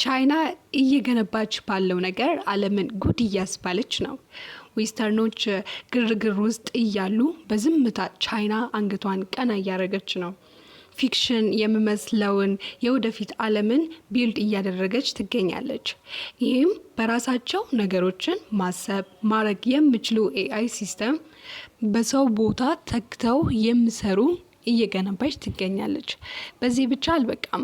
ቻይና እየገነባች ባለው ነገር ዓለምን ጉድ እያስባለች ነው። ዌስተርኖች ግርግር ውስጥ እያሉ በዝምታ ቻይና አንገቷን ቀና እያደረገች ነው። ፊክሽን የሚመስለውን የወደፊት ዓለምን ቢልድ እያደረገች ትገኛለች። ይህም በራሳቸው ነገሮችን ማሰብ ማድረግ የሚችሉ ኤአይ ሲስተም በሰው ቦታ ተክተው የሚሰሩ እየገነባች ትገኛለች። በዚህ ብቻ አልበቃም።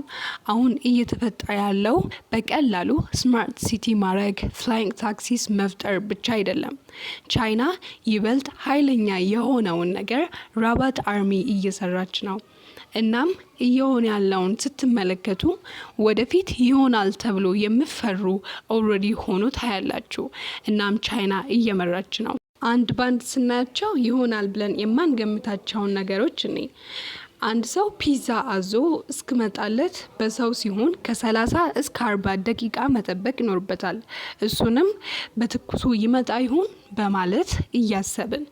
አሁን እየተፈጠረ ያለው በቀላሉ ስማርት ሲቲ ማድረግ ፍላይንግ ታክሲስ መፍጠር ብቻ አይደለም። ቻይና ይበልጥ ኃይለኛ የሆነውን ነገር ሮቦት አርሚ እየሰራች ነው። እናም እየሆነ ያለውን ስትመለከቱ ወደፊት ይሆናል ተብሎ የሚፈሩ ኦልሬዲ ሆኖ ታያላችሁ። እናም ቻይና እየመራች ነው። አንድ ባንድ ስናያቸው ይሆናል ብለን የማንገምታቸውን ነገሮች አንድ ሰው ፒዛ አዞ እስክመጣለት በሰው ሲሆን ከ30 እስከ 40 ደቂቃ መጠበቅ ይኖርበታል። እሱንም በትኩሱ ይመጣ ይሆን በማለት እያሰብን፣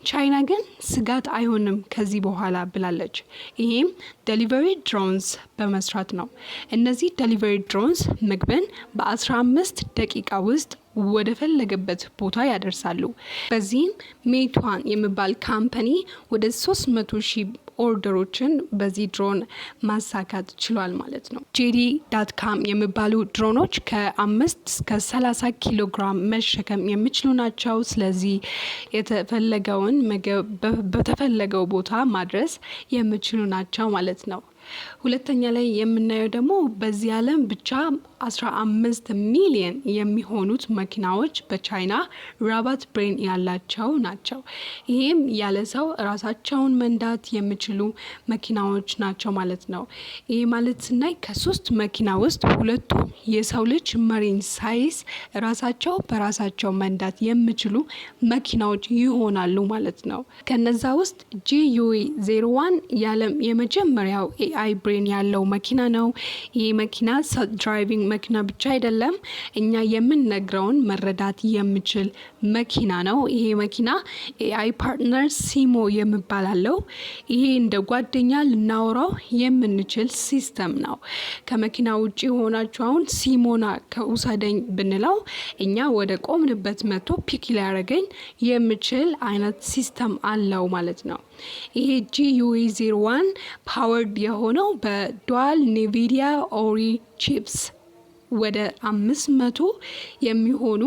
ቻይና ግን ስጋት አይሆንም ከዚህ በኋላ ብላለች። ይሄም ዴሊቨሪ ድሮንስ በመስራት ነው። እነዚህ ዴሊቨሪ ድሮንስ ምግብን በ15 ደቂቃ ውስጥ ወደ ፈለገበት ቦታ ያደርሳሉ። በዚህም ሜቷን የሚባል ካምፓኒ ወደ 300,000 ኦርደሮችን በዚህ ድሮን ማሳካት ችሏል ማለት ነው። JD.com የሚባሉ ድሮኖች ከ5 እስከ 30 ኪሎ ግራም መሸከም የሚችሉ ናቸው። ስለዚህ የተፈለገውን ምግብ በተፈለገው ቦታ ማድረስ የሚችሉ ናቸው ማለት ነው። ሁለተኛ ላይ የምናየው ደግሞ በዚህ ዓለም ብቻ 15 ሚሊዮን የሚሆኑት መኪናዎች በቻይና ሮቦት ብሬን ያላቸው ናቸው። ይሄም ያለ ሰው ራሳቸውን መንዳት የሚችሉ መኪናዎች ናቸው ማለት ነው። ይሄ ማለት ስናይ ከ3 መኪና ውስጥ 2ቱ የሰው ልጅ መሪን ሳይዝ ራሳቸው በራሳቸው መንዳት የሚችሉ መኪናዎች ይሆናሉ ማለት ነው። ከነዛ ውስጥ GUE-01 የዓለም የመጀመሪያው AI ብሬን ያለው መኪና ነው። ይህ መኪና ሰልፍ ድራይቪንግ መኪና ብቻ አይደለም፣ እኛ የምንነግረውን መረዳት የሚችል መኪና ነው። ይሄ መኪና AI ፓርትነር ሲሞ የሚባል አለው። ይሄ እንደ ጓደኛ ልናወራው የምንችል ሲስተም ነው። ከመኪና ውጪ ሆናችሁ አሁን ሲሞና ከውሰደኝ ብንለው እኛ ወደ ቆምንበት መቶ ፒክ ሊያደርገኝ የሚችል አይነት ሲስተም አለው ማለት ነው። ይሄ GUE-01 ፓወርድ የሆነው በዱዋል ኔቪዲያ ኦሪ ቺፕስ ወደ 500 የሚሆኑ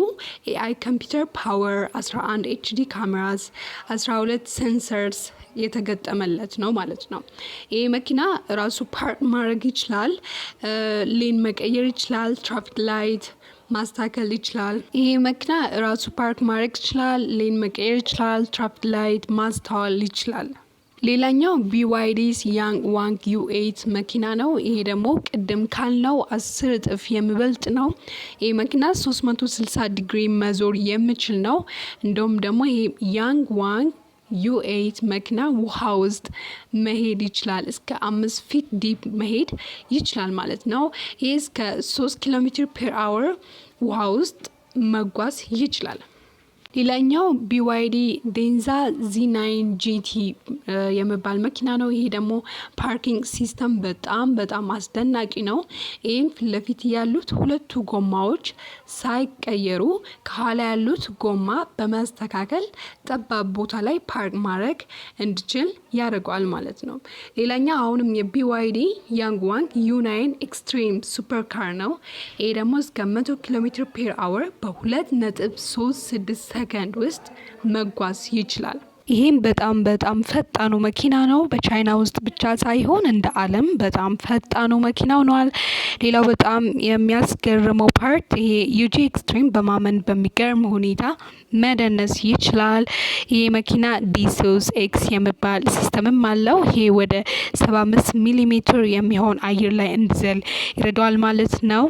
AI ኮምፒውተር ፓወር 11 HD ካሜራስ 12 ሴንሰርስ የተገጠመለት ነው ማለት ነው። ይሄ መኪና ራሱ ፓርክ ማድረግ ይችላል፣ ሌን መቀየር ይችላል፣ ትራፊክ ላይት ማስተካከል ይችላል። ይሄ መኪና ራሱ ፓርክ ማድረግ ይችላል፣ ሌን መቀየር ይችላል፣ ትራፊክ ላይት ማስተዋል ይችላል። ሌላኛው BYD's Yangwang U8 መኪና ነው። ይሄ ደግሞ ቅድም ካልነው 10 እጥፍ የሚበልጥ ነው። ይሄ መኪና 360 ዲግሪ መዞር የሚችል ነው። እንደውም ደግሞ ይሄ Yangwang U8 መኪና ውሃ ውስጥ መሄድ ይችላል። እስከ 5 ፊት ዲፕ መሄድ ይችላል ማለት ነው። ይሄ እስከ 3 ኪሎ ሜትር ፐር አወር ውሃ ውስጥ መጓዝ ይችላል። ሌላኛው BYD ዴንዛ Z9 GT የሚባል መኪና ነው። ይሄ ደግሞ ፓርኪንግ ሲስተም በጣም አስደናቂ ነው። ይህም ፊት ለፊት ያሉት 2 ጎማዎች ሳይቀየሩ ከኋላ ያሉት ጎማ በማስተካከል ጠባብ ቦታ ላይ ፓርክ ማድረግ እንዲችል ያደርገዋል ማለት ነው። ሌላኛው አሁንም የBYD Yangwang U9 ኤክስትሪም ሱፐር ካር ነው። ይሄ ደግሞ እስከ 100 ኪሎ ሜትር ፐር አወር በ2.36 ሰከንድ ውስጥ መጓዝ ይችላል። ይሄም በጣም ፈጣኑ መኪና ነው። በቻይና ውስጥ ብቻ ሳይሆን እንደ ዓለም በጣም ፈጣኑ መኪና ሆኗል። ሌላው በጣም የሚያስገርመው ፓርት ይሄ UG ኤክስትሪም በማመን በሚገርም ሁኔታ መደነስ ይችላል። ይሄ መኪና ዲሶስ ኤክስ የሚባል ሲስተምም አለው። ይሄ ወደ 75 ሚሊ ሜትር የሚሆን አየር ላይ እንዲዘል ይረዳዋል ማለት ነው።